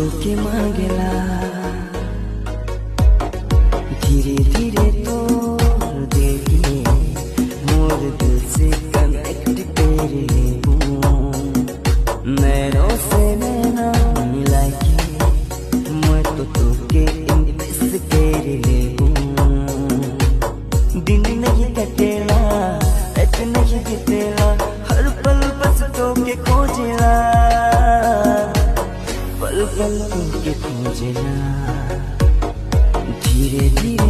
तो के मांगेला धीरे धीरे तो देखिए मोर दिल से कनेक्ट कर लेबू नैनों से नैना मिला के मैं तो के इम्प्रेस कर लेबू दिन नहीं कटेला रात नहीं बीतेला हर पल बस तो के खोजेला पल पल तो के खोजेला धीरे धीरे